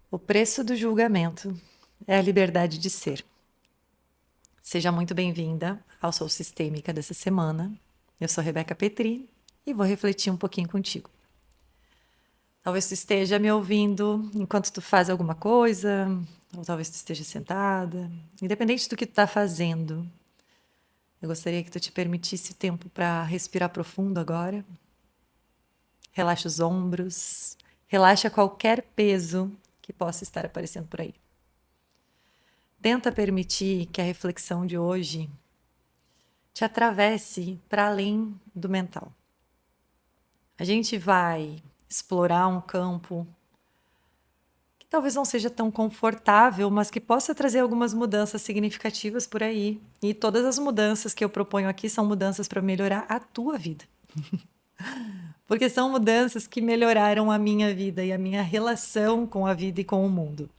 O preço do julgamento é a liberdade de ser. Seja muito bem-vinda ao Sou Sistêmica dessa semana. Eu sou Rebeca Petri e vou refletir um pouquinho contigo. Talvez tu esteja me ouvindo enquanto tu faz alguma coisa, ou talvez tu esteja sentada. Independente do que tu está fazendo, eu gostaria que tu te permitisse tempo para respirar profundo agora. Relaxa os ombros, relaxa qualquer peso que possa estar aparecendo por aí. Tenta permitir que a reflexão de hoje te atravesse para além do mental. A gente vai explorar um campo que talvez não seja tão confortável, mas que possa trazer algumas mudanças significativas por aí. E todas as mudanças que eu proponho aqui são mudanças para melhorar a tua vida. Porque são mudanças que melhoraram a minha vida e a minha relação com a vida e com o mundo.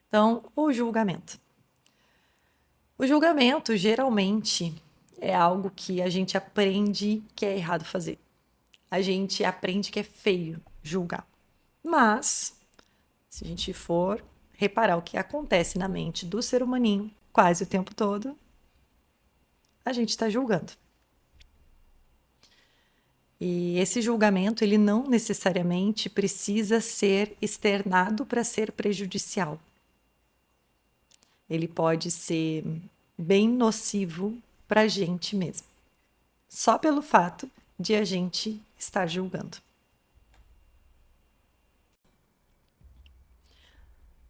Então, o julgamento. O julgamento, geralmente, é algo que a gente aprende que é errado fazer. A gente aprende que é feio julgar. Mas, se a gente for reparar o que acontece na mente do ser humaninho quase o tempo todo, a gente está julgando. E esse julgamento, ele não necessariamente precisa ser externado para ser prejudicial. Ele pode ser bem nocivo para a gente mesmo, só pelo fato de a gente estar julgando.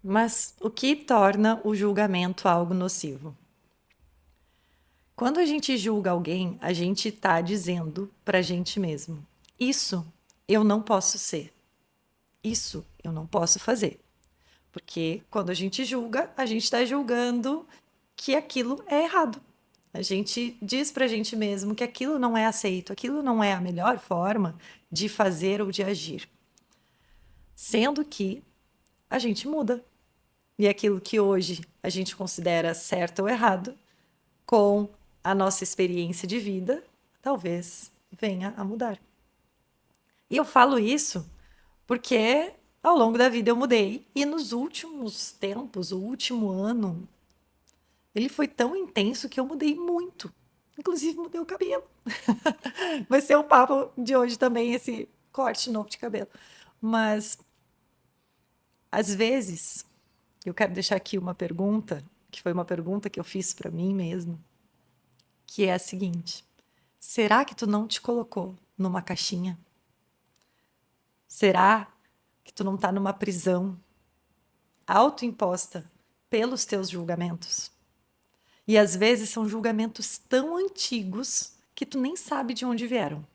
Mas o que torna o julgamento algo nocivo? Quando a gente julga alguém, a gente está dizendo para a gente mesmo: isso eu não posso ser, isso eu não posso fazer. Porque quando a gente julga, a gente está julgando que aquilo é errado. A gente diz para a gente mesmo que aquilo não é aceito, aquilo não é a melhor forma de fazer ou de agir. Sendo que a gente muda. E aquilo que hoje a gente considera certo ou errado, com a nossa experiência de vida, talvez venha a mudar. E eu falo isso porque ao longo da vida eu mudei. E nos últimos tempos, o último ano, ele foi tão intenso que eu mudei muito. Inclusive mudei o cabelo. Vai ser o papo de hoje também, esse corte novo de cabelo. Mas, às vezes, eu quero deixar aqui uma pergunta, que foi uma pergunta que eu fiz para mim mesmo, que é a seguinte: será que tu não te colocou numa caixinha? Será que tu não está numa prisão autoimposta pelos teus julgamentos? E às vezes são julgamentos tão antigos que tu nem sabe de onde vieram.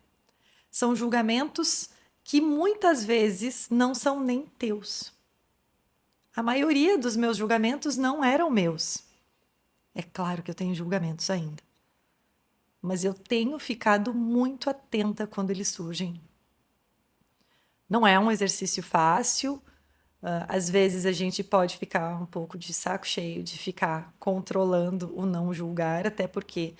São julgamentos que muitas vezes não são nem teus. A maioria dos meus julgamentos não eram meus. É claro que eu tenho julgamentos ainda, mas eu tenho ficado muito atenta quando eles surgem. Não é um exercício fácil. Às vezes a gente pode ficar um pouco de saco cheio de ficar controlando o não julgar, até porque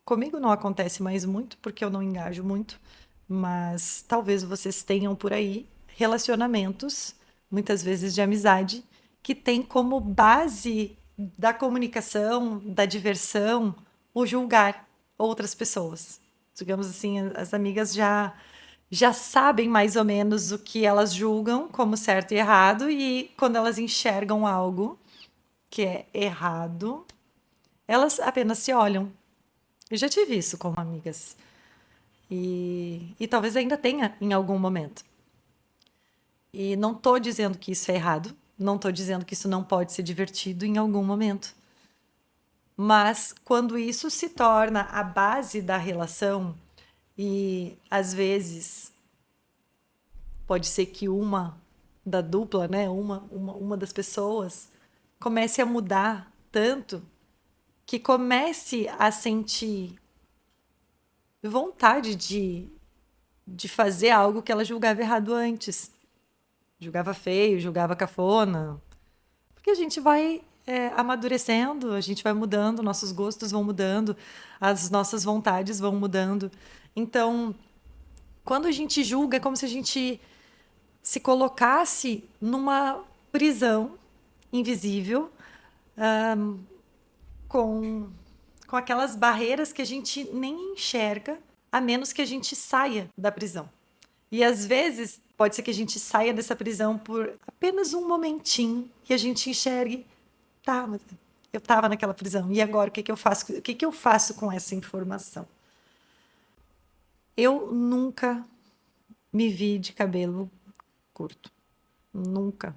comigo não acontece mais muito, porque eu não engajo muito, mas talvez vocês tenham por aí relacionamentos, muitas vezes de amizade, que tem como base da comunicação, da diversão, o julgar outras pessoas. Digamos assim, as amigas já sabem mais ou menos o que elas julgam como certo e errado, e quando elas enxergam algo que é errado, elas apenas se olham. Eu já tive isso com amigas. E talvez ainda tenha em algum momento. E não estou dizendo que isso é errado, não estou dizendo que isso não pode ser divertido em algum momento. Mas quando isso se torna a base da relação, e às vezes pode ser que uma da dupla, né, uma das pessoas, comece a mudar tanto que comece a sentir vontade de fazer algo que ela julgava errado antes. Julgava feio, julgava cafona. Porque a gente vai amadurecendo, a gente vai mudando, nossos gostos vão mudando, as nossas vontades vão mudando. Então, quando a gente julga, é como se a gente se colocasse numa prisão invisível, com, com aquelas barreiras que a gente nem enxerga, a menos que a gente saia da prisão. E às vezes pode ser que a gente saia dessa prisão por apenas um momentinho e a gente enxergue, tá, mas eu estava naquela prisão, e agora o que que eu faço? O que que eu faço com essa informação? Eu nunca me vi de cabelo curto. Nunca.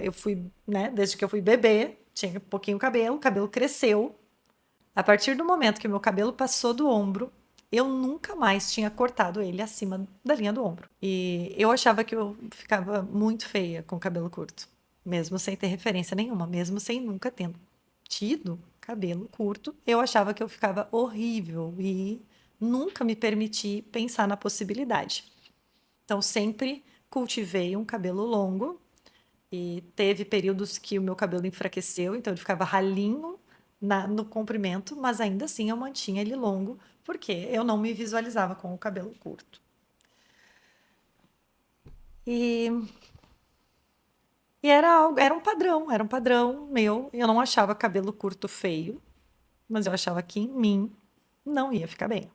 Eu fui, né, desde que eu fui bebê, tinha pouquinho cabelo, o cabelo cresceu. A partir do momento que o meu cabelo passou do ombro, eu nunca mais tinha cortado ele acima da linha do ombro. E eu achava que eu ficava muito feia com o cabelo curto, mesmo sem ter referência nenhuma, mesmo sem nunca tendo tido cabelo curto, eu achava que eu ficava horrível e nunca me permiti pensar na possibilidade. Então, sempre cultivei um cabelo longo e teve períodos que o meu cabelo enfraqueceu, então ele ficava ralinho no comprimento, mas ainda assim eu mantinha ele longo, porque eu não me visualizava com o cabelo curto. E, e era um padrão meu. Eu não achava cabelo curto feio, mas eu achava que em mim não ia ficar bem.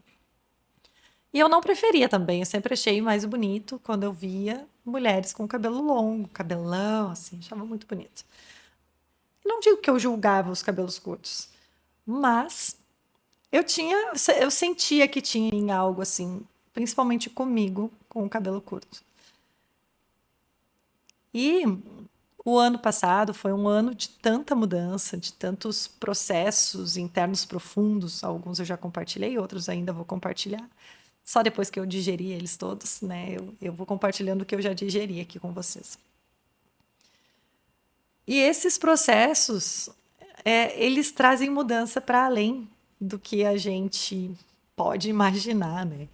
E eu não preferia também, eu sempre achei mais bonito quando eu via mulheres com cabelo longo, cabelão, assim, achava muito bonito. Não digo que eu julgava os cabelos curtos, mas eu sentia que tinha em algo assim, principalmente comigo, com o cabelo curto. E o ano passado foi um ano de tanta mudança, de tantos processos internos profundos. Alguns eu já compartilhei, outros ainda vou compartilhar. Só depois que eu digeri eles todos, né? Eu vou compartilhando o que eu já digeri aqui com vocês. E esses processos, eles trazem mudança para além do que a gente pode imaginar, né?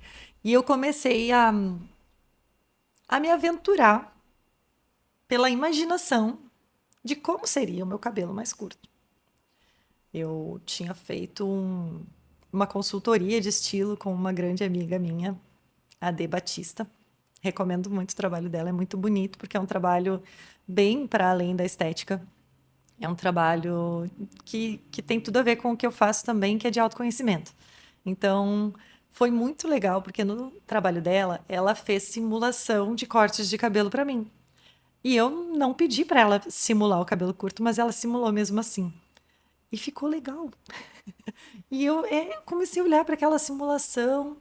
E eu comecei a me aventurar pela imaginação de como seria o meu cabelo mais curto. Eu tinha feito uma consultoria de estilo com uma grande amiga minha, a Dê Batista. Recomendo muito o trabalho dela, é muito bonito, porque é um trabalho bem para além da estética. É um trabalho que tem tudo a ver com o que eu faço também, que é de autoconhecimento. Então, foi muito legal, porque no trabalho dela, ela fez simulação de cortes de cabelo para mim. E eu não pedi para ela simular o cabelo curto, mas ela simulou mesmo assim. E ficou legal. E eu comecei a olhar para aquela simulação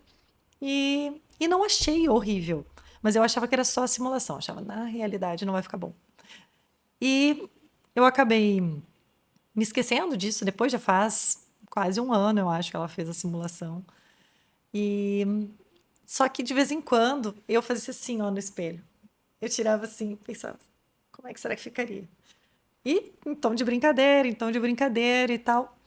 e não achei horrível. Mas eu achava que era só a simulação. Achava, na realidade, não vai ficar bom. E eu acabei me esquecendo disso. Depois já faz quase um ano, eu acho, que ela fez a simulação. E só que de vez em quando eu fazia assim, ó, no espelho. Eu tirava assim, pensava, como é que será que ficaria? E em tom de brincadeira e tal.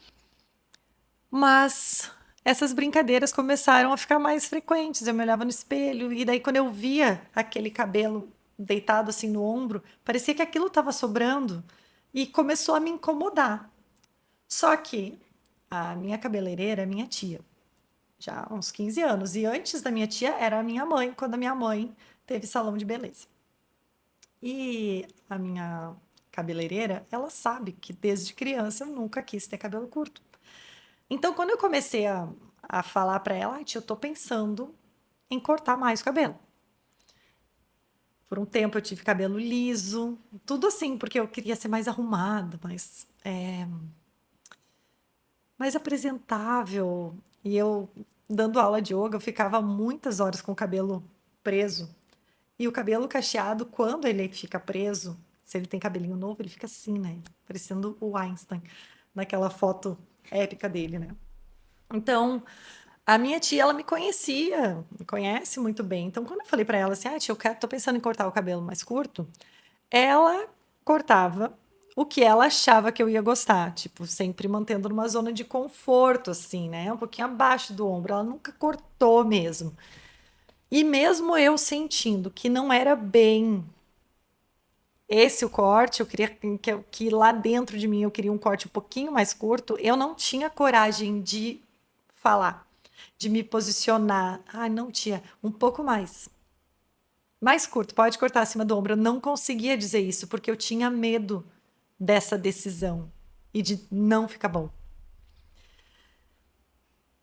Mas essas brincadeiras começaram a ficar mais frequentes. Eu me olhava no espelho e daí quando eu via aquele cabelo deitado assim no ombro, parecia que aquilo estava sobrando e começou a me incomodar. Só que a minha cabeleireira é minha tia, já há uns 15 anos. E antes da minha tia era a minha mãe, quando a minha mãe teve salão de beleza. E a minha cabeleireira, ela sabe que desde criança eu nunca quis ter cabelo curto. Então, quando eu comecei a falar para ela, tia, eu tô pensando em cortar mais o cabelo. Por um tempo eu tive cabelo liso, tudo assim, porque eu queria ser mais arrumada, mais apresentável. E eu, dando aula de yoga, eu ficava muitas horas com o cabelo preso. E o cabelo cacheado, quando ele fica preso, se ele tem cabelinho novo, ele fica assim, né? Parecendo o Einstein, naquela foto épica dele, né? Então, a minha tia, ela me conhecia, me conhece muito bem. Então, quando eu falei para ela assim, ah, tia, tô pensando em cortar o cabelo mais curto, ela cortava o que ela achava que eu ia gostar, tipo, sempre mantendo numa zona de conforto, assim, né? Um pouquinho abaixo do ombro. Ela nunca cortou mesmo. E mesmo eu sentindo que não era bem esse o corte, eu queria que lá dentro de mim eu queria um corte um pouquinho mais curto, eu não tinha coragem de falar, de me posicionar. Ah, não, tia, um pouco mais. Mais curto, pode cortar acima do ombro. Eu não conseguia dizer isso porque eu tinha medo dessa decisão e de não ficar bom.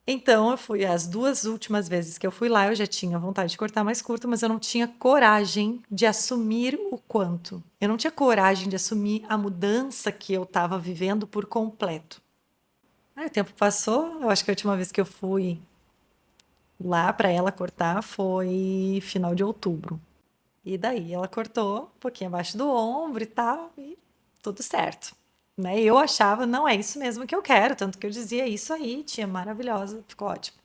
Então, eu fui as 2 últimas vezes que eu fui lá, eu já tinha vontade de cortar mais curto, mas eu não tinha coragem de assumir o quanto. Eu não tinha coragem de assumir a mudança que eu estava vivendo por completo. Aí o tempo passou, eu acho que a última vez que eu fui lá para ela cortar foi final de outubro. E daí ela cortou um pouquinho abaixo do ombro e tal, e tudo certo. Né? Eu achava, não é isso mesmo que eu quero, tanto que eu dizia isso aí, tia maravilhosa, ficou ótimo.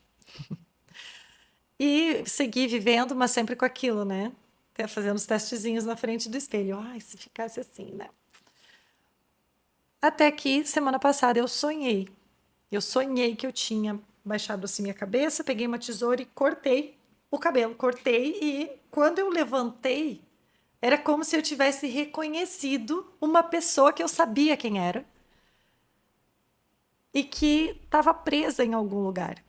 E segui vivendo, mas sempre com aquilo, né? Até fazendo os testezinhos na frente do espelho. Ai, se ficasse assim, né? Até que semana passada eu sonhei. Eu sonhei que eu tinha baixado assim minha cabeça, peguei uma tesoura e cortei o cabelo. Cortei e quando eu levantei, era como se eu tivesse reconhecido uma pessoa que eu sabia quem era e que estava presa em algum lugar.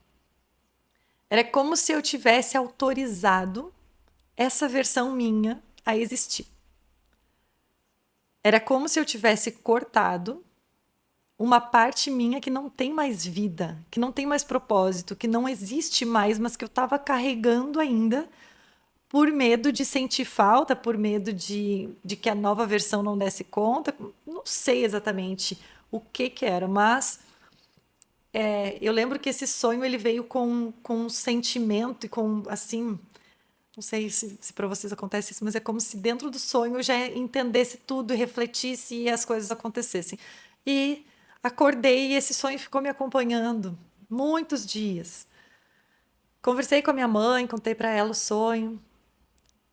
Era como se eu tivesse autorizado essa versão minha a existir. Era como se eu tivesse cortado uma parte minha que não tem mais vida, que não tem mais propósito, que não existe mais, mas que eu estava carregando ainda por medo de sentir falta, por medo de que a nova versão não desse conta. Não sei exatamente o que que era, mas eu lembro que esse sonho ele veio com um sentimento e com, assim, não sei se para vocês acontece isso, mas é como se dentro do sonho eu já entendesse tudo, refletisse e as coisas acontecessem. E acordei e esse sonho ficou me acompanhando muitos dias. Conversei com a minha mãe, contei para ela o sonho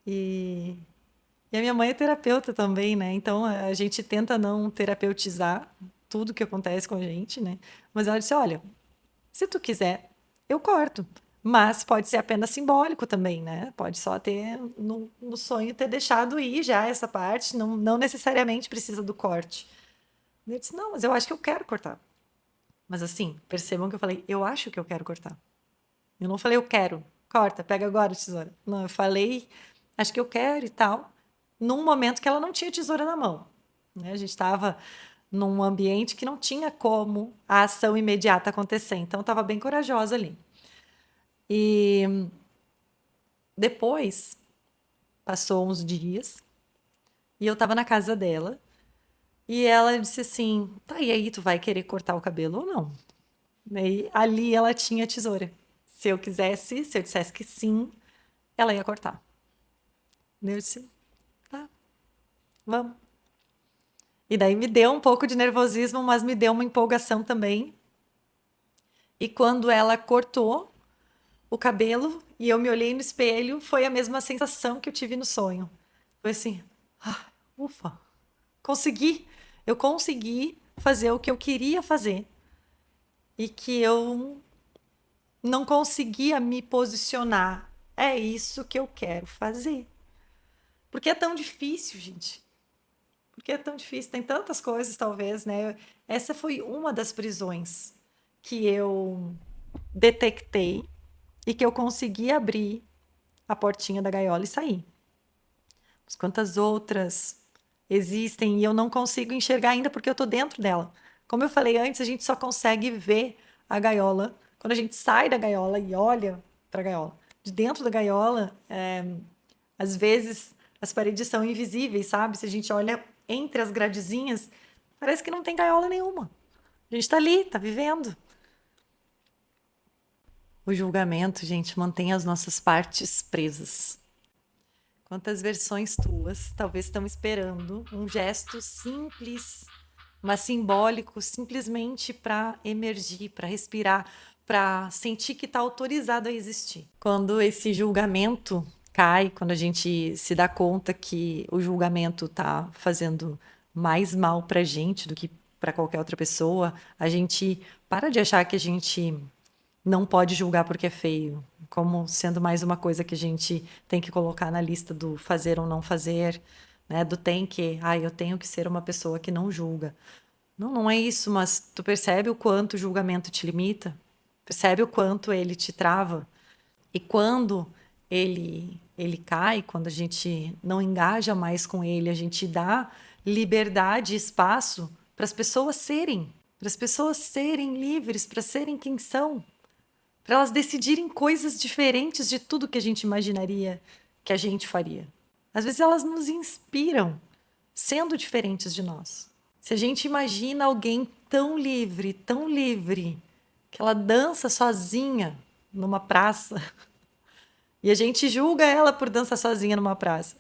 e, e a minha mãe é terapeuta também, né? Então a gente tenta não terapeutizar tudo que acontece com a gente, né? Mas ela disse: olha, se tu quiser, eu corto. Mas pode ser apenas simbólico também, né? Pode só ter no sonho ter deixado ir já essa parte, não necessariamente precisa do corte. Eu disse, não, mas eu acho que eu quero cortar. Mas assim, percebam que eu falei, eu acho que eu quero cortar. Eu não falei, eu quero, corta, pega agora a tesoura. Não, eu falei, acho que eu quero e tal, num momento que ela não tinha tesoura na mão. Né? A gente estava num ambiente que não tinha como a ação imediata acontecer. Então, eu estava bem corajosa ali. E depois, passou uns dias, e eu estava na casa dela, e ela disse assim, tá, e aí, tu vai querer cortar o cabelo ou não? E ali ela tinha a tesoura. Se eu quisesse, se eu dissesse que sim, ela ia cortar. Eu disse, tá, vamos. E daí me deu um pouco de nervosismo, mas me deu uma empolgação também. E quando ela cortou o cabelo e eu me olhei no espelho, foi a mesma sensação que eu tive no sonho. Foi assim, ah, ufa, consegui. Eu consegui fazer o que eu queria fazer e que eu não conseguia me posicionar. É isso que eu quero fazer. Porque é tão difícil, gente. Porque é tão difícil. Tem tantas coisas, talvez, né? Essa foi uma das prisões que eu detectei e que eu consegui abrir a portinha da gaiola e sair. Mas quantas outras existem e eu não consigo enxergar ainda porque eu estou dentro dela. Como eu falei antes, a gente só consegue ver a gaiola quando a gente sai da gaiola e olha para a gaiola. De dentro da gaiola, às vezes as paredes são invisíveis, sabe? Se a gente olha entre as gradezinhas, parece que não tem gaiola nenhuma. A gente está ali, está vivendo. O julgamento, gente, mantém as nossas partes presas. Quantas versões tuas talvez estão esperando um gesto simples, mas simbólico, simplesmente para emergir, para respirar, para sentir que está autorizado a existir. Quando esse julgamento cai, quando a gente se dá conta que o julgamento está fazendo mais mal para a gente do que para qualquer outra pessoa, a gente para de achar que a gente não pode julgar porque é feio, como sendo mais uma coisa que a gente tem que colocar na lista do fazer ou não fazer, né? Do tem que, eu tenho que ser uma pessoa que não julga. Não, não é isso, mas tu percebe o quanto o julgamento te limita? Percebe o quanto ele te trava? E quando ele ele cai, quando a gente não engaja mais com ele, a gente dá liberdade e espaço para as pessoas serem livres, para serem quem são, para elas decidirem coisas diferentes de tudo que a gente imaginaria que a gente faria. Às vezes elas nos inspiram sendo diferentes de nós. Se a gente imagina alguém tão livre, que ela dança sozinha numa praça, e a gente julga ela por dançar sozinha numa praça,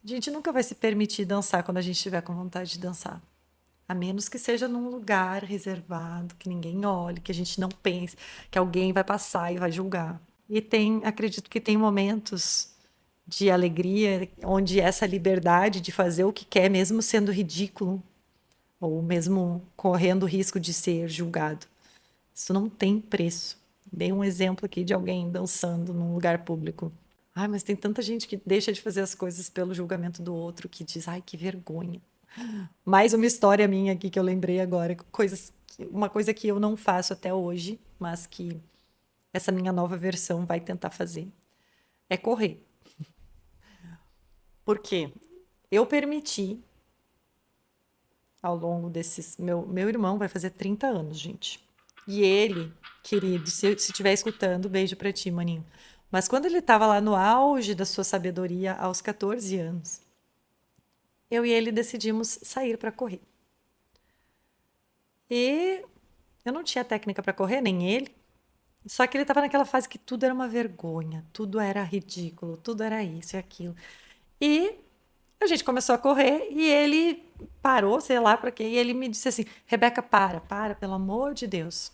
a gente nunca vai se permitir dançar quando a gente estiver com vontade de dançar. A menos que seja num lugar reservado, que ninguém olhe, que a gente não pense que alguém vai passar e vai julgar. E acredito que tem momentos de alegria onde essa liberdade de fazer o que quer, mesmo sendo ridículo, ou mesmo correndo o risco de ser julgado, isso não tem preço. Dei um exemplo aqui de alguém dançando num lugar público. Ai, mas tem tanta gente que deixa de fazer as coisas pelo julgamento do outro, que diz, ai, que vergonha. Mais uma história minha aqui que eu lembrei agora, uma coisa que eu não faço até hoje, mas que essa minha nova versão vai tentar fazer, é correr. Por quê? Eu permiti, ao longo desses... Meu irmão vai fazer 30 anos, gente. E ele, querido, se estiver escutando, beijo pra ti, maninho. Mas quando ele estava lá no auge da sua sabedoria, aos 14 anos, eu e ele decidimos sair para correr. E eu não tinha técnica para correr, nem ele. Só que ele estava naquela fase que tudo era uma vergonha, tudo era ridículo, tudo era isso e aquilo. E a gente começou a correr e ele parou, sei lá para quê, e ele me disse assim: Rebeca, para, pelo amor de Deus.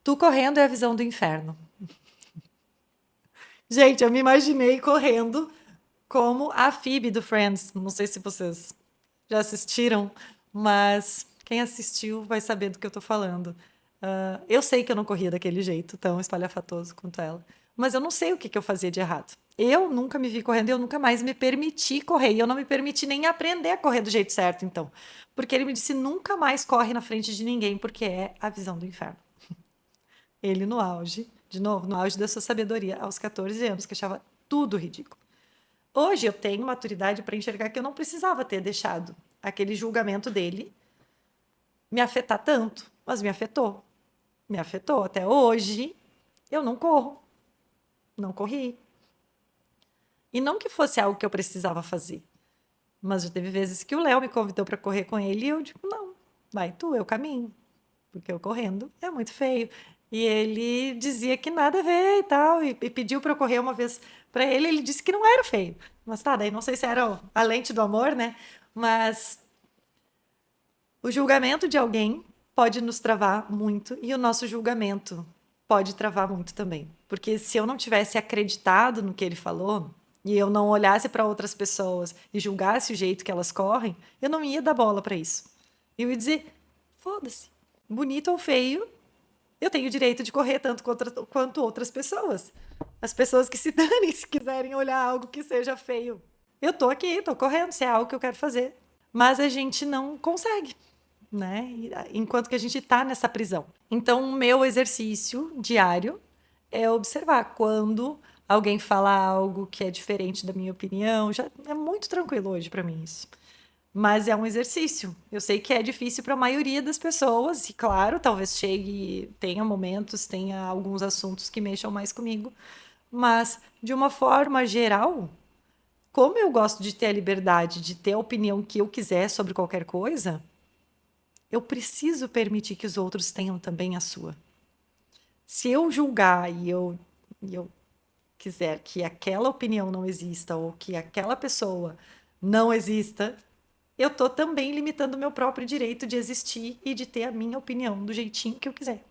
Tu correndo é a visão do inferno. Gente, eu me imaginei correndo como a Phoebe do Friends. Não sei se vocês já assistiram, mas quem assistiu vai saber do que eu tô falando. Eu sei que eu não corria daquele jeito, tão espalhafatoso quanto ela, mas eu não sei o que que eu fazia de errado. Eu nunca me vi correndo, eu nunca mais me permiti correr, e eu não me permiti nem aprender a correr do jeito certo, então. Porque ele me disse, nunca mais corre na frente de ninguém, porque é a visão do inferno. Ele no auge, de novo, no auge da sua sabedoria, aos 14 anos, que achava tudo ridículo. Hoje eu tenho maturidade para enxergar que eu não precisava ter deixado aquele julgamento dele me afetar tanto, mas me afetou. Me afetou. Até hoje eu não corro, não corri. E não que fosse algo que eu precisava fazer, mas já teve vezes que o Léo me convidou para correr com ele e eu digo, não, vai tu, eu caminho, porque eu correndo é muito feio. E ele dizia que nada a ver e tal, e pediu para eu correr uma vez para ele, ele disse que não era feio. Mas tá, daí não sei se era a lente do amor, né? Mas o julgamento de alguém pode nos travar muito e o nosso julgamento pode travar muito também. Porque se eu não tivesse acreditado no que ele falou e eu não olhasse para outras pessoas e julgasse o jeito que elas correm, eu não ia dar bola para isso. Eu ia dizer: foda-se, bonito ou feio, eu tenho o direito de correr tanto quanto outras pessoas. As pessoas que se danem se quiserem olhar algo que seja feio. Eu tô aqui, tô correndo, se é algo que eu quero fazer. Mas a gente não consegue, né? Enquanto que a gente está nessa prisão. Então, o meu exercício diário é observar quando alguém fala algo que é diferente da minha opinião. Já é muito tranquilo hoje para mim isso. Mas é um exercício. Eu sei que é difícil para a maioria das pessoas, e claro, talvez chegue, tenha momentos, tenha alguns assuntos que mexam mais comigo, mas de uma forma geral, como eu gosto de ter a liberdade de ter a opinião que eu quiser sobre qualquer coisa, eu preciso permitir que os outros tenham também a sua. Se eu julgar e eu quiser que aquela opinião não exista ou que aquela pessoa não exista, eu estou também limitando o meu próprio direito de existir e de ter a minha opinião do jeitinho que eu quiser.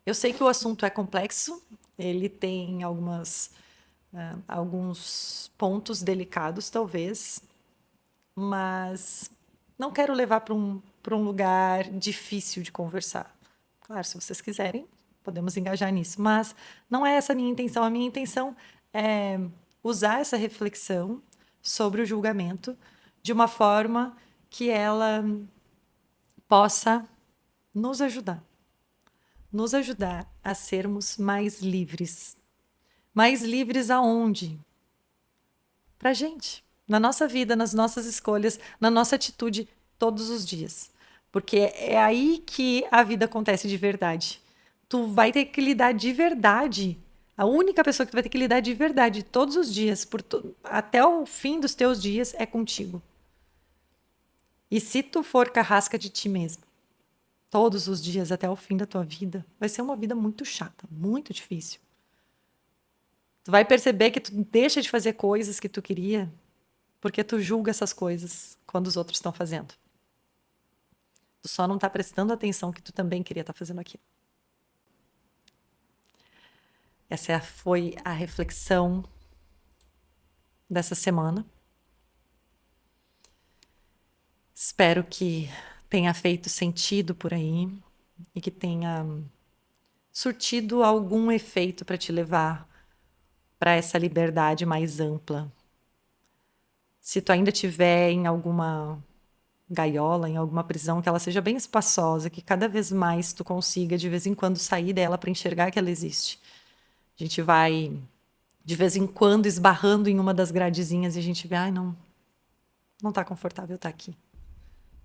Eu sei que o assunto é complexo, ele tem alguns pontos delicados, talvez, mas não quero levar para um lugar difícil de conversar. Claro, se vocês quiserem, podemos engajar nisso, mas não é essa a minha intenção. A minha intenção é usar essa reflexão sobre o julgamento de uma forma que ela possa nos ajudar a sermos mais livres, Mais livres aonde? Pra gente. Na nossa vida, nas nossas escolhas, na nossa atitude todos os dias. Porque é aí que a vida acontece de verdade. Tu vai ter que lidar de verdade. A única pessoa que tu vai ter que lidar de verdade todos os dias, até o fim dos teus dias, é contigo. E se tu for carrasca de ti mesmo, todos os dias até o fim da tua vida, vai ser uma vida muito chata, muito difícil. Tu vai perceber que tu deixa de fazer coisas que tu queria porque tu julga essas coisas quando os outros estão fazendo. Tu só não tá prestando atenção que tu também queria estar fazendo aquilo. Essa foi a reflexão dessa semana. Espero que tenha feito sentido por aí e que tenha surtido algum efeito para te levar para essa liberdade mais ampla. Se tu ainda tiver em alguma gaiola, em alguma prisão, que ela seja bem espaçosa, que cada vez mais tu consiga de vez em quando sair dela para enxergar que ela existe. A gente vai de vez em quando esbarrando em uma das gradezinhas e a gente vê, ai, não tá confortável estar aqui.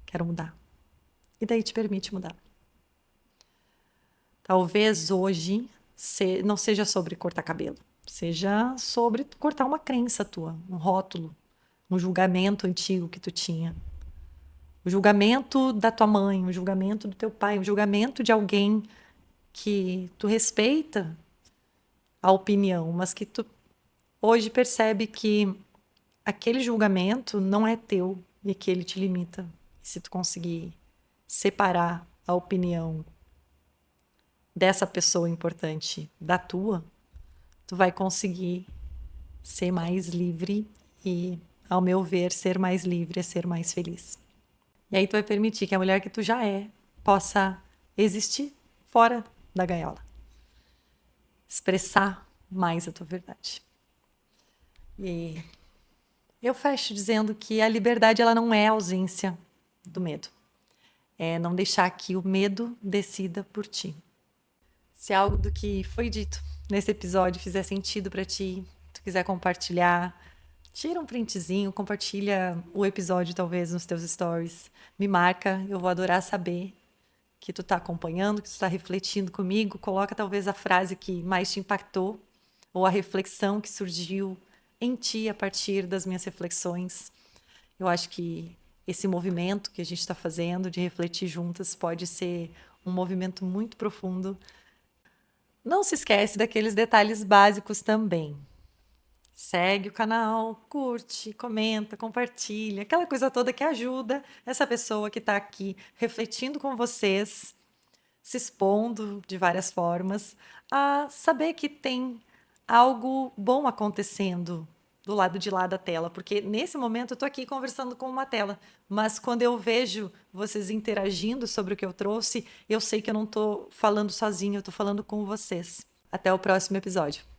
Quero mudar. E daí te permite mudar. Talvez hoje não seja sobre cortar cabelo, seja sobre cortar uma crença tua, um rótulo, um julgamento antigo que tu tinha. O julgamento da tua mãe, o julgamento do teu pai, o julgamento de alguém que tu respeita a opinião, mas que tu hoje percebe que aquele julgamento não é teu e que ele te limita. E se tu conseguir separar a opinião dessa pessoa importante da tua, tu vai conseguir ser mais livre e, ao meu ver, ser mais livre é ser mais feliz. E aí tu vai permitir que a mulher que tu já é possa existir fora da gaiola. Expressar mais a tua verdade. E eu fecho dizendo que a liberdade ela não é a ausência do medo. É não deixar que o medo decida por ti. Se algo do que foi dito nesse episódio fizer sentido para ti, tu quiser compartilhar, tira um printzinho, compartilha o episódio talvez nos teus stories, me marca, eu vou adorar saber que tu tá acompanhando, que tu tá refletindo comigo, coloca talvez a frase que mais te impactou ou a reflexão que surgiu em ti a partir das minhas reflexões. Eu acho que esse movimento que a gente está fazendo de refletir juntas pode ser um movimento muito profundo. Não se esquece daqueles detalhes básicos também. Segue o canal, curte, comenta, compartilha, aquela coisa toda que ajuda essa pessoa que está aqui refletindo com vocês, se expondo de várias formas, a saber que tem algo bom acontecendo do lado de lá da tela, porque nesse momento eu estou aqui conversando com uma tela, mas quando eu vejo vocês interagindo sobre o que eu trouxe, eu sei que eu não estou falando sozinha, eu estou falando com vocês. Até o próximo episódio.